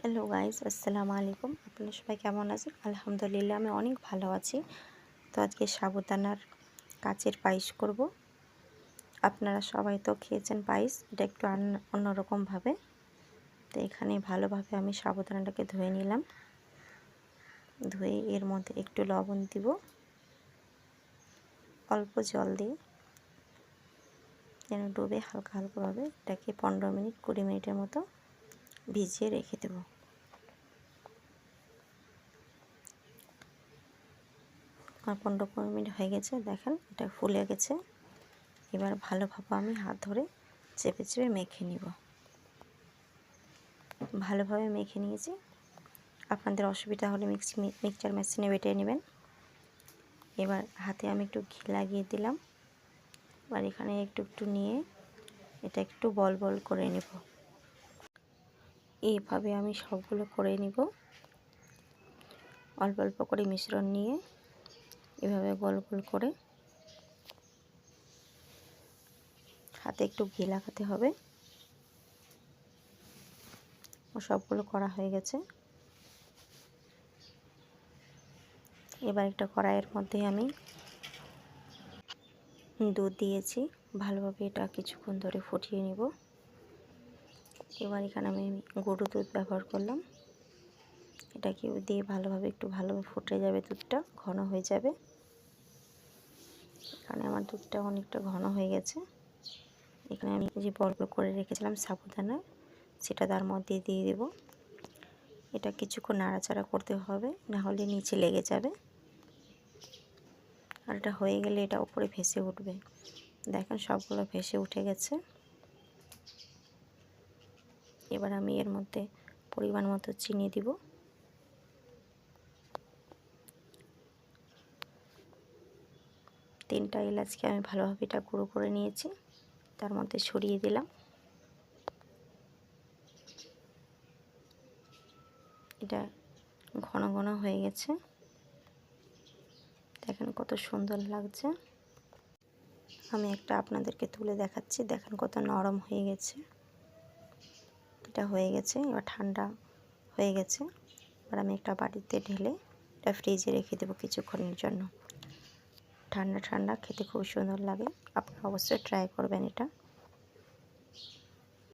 Hello guys, আসসালামু আলাইকুম। আপনারা সবাই কেমন আছেন? আলহামদুলিল্লাহ আমি অনেক ভালো আছি। তো আজকে সাবুদানার কাচের পায়েস করব। আপনারা সবাই তো খেয়েছেন পায়েস, এটা একটু অন্যরকমভাবে। তো এখানে ভালোভাবে আমি সাবুদানাটাকে ধুয়ে নিলাম। ধুয়ে এর মধ্যে একটু লবণ দিব, অল্প জল দিয়ে যেন ডুবে হালকা হালকাভাবে এটাকে 15 মিনিট 20 মিনিটের মতো ভিজিয়ে রেখে দেব। আর 15-20 মিনিট হয়ে গেছে, দেখেন এটা ফুলে গেছে। এবার ভালোভাবে আমি হাত ধরে চেপে চেপে মেখে নিব। ভালোভাবে মেখে নিয়েছি। আপনাদের অসুবিধা হলে মিক্সচার মেশিনে বেটে নেবেন। এবার হাতে আমি একটু ঘি লাগিয়ে দিলাম। এবার এখানে একটু নিয়ে এটা একটু বল বল করে নেব। এইভাবে আমি সবগুলো করে নিব। অল্প অল্প করে মিশ্রণ নিয়ে এভাবে গোল গোল করে হাতে একটু ঘি লাগাতে হবে। সবগুলো করা হয়ে গেছে। এবার একটা কড়াইয়ের মধ্যে আমি দুধ দিয়েছি, ভালোভাবে এটা কিছুক্ষণ ধরে ফুটিয়ে নিব। এবার এখানে আমি গরুর দুধ ব্যবহার করলাম। এটাকে দিয়ে ভালোভাবে ভালোভাবে ফুটে যাবে, দুধটা ঘন হয়ে যাবে। এখানে আমার দুধটা অনেকটা ঘন হয়ে গেছে। এখানে আমি যে বল করে রেখেছিলাম সাবুদানা, সেটা তার মধ্যে দিয়ে দেব। এটা কিছুক্ষণ নাড়াচাড়া করতে হবে, না হলে নিচে লেগে যাবে। আর এটা হয়ে গেলে এটা উপরে ভেসে উঠবে। দেখেন সবগুলো ভেসে উঠে গেছে। এবার আমি এর মধ্যে পরিমাণ মতো চিনি দিব। তিনটা এলাচকে আমি ভালোভাবে এটা গুঁড়ো করে নিয়েছি, তার মধ্যে ছড়িয়ে দিলাম। এটা ঘন ঘন হয়ে গেছে, দেখেন কত সুন্দর লাগছে। আমি একটা আপনাদেরকে তুলে দেখাচ্ছি, দেখেন কত নরম হয়ে গেছে। এটা হয়ে গেছে, এবার ঠান্ডা হয়ে গেছে। এবার আমি একটা বাটিতে ঢেলে এটা ফ্রিজে রেখে দেবো কিছুক্ষণের জন্য। ঠান্ডা ঠান্ডা খেতে খুব সুন্দর লাগে, আপনারা অবশ্যই ট্রাই করবেন এটা।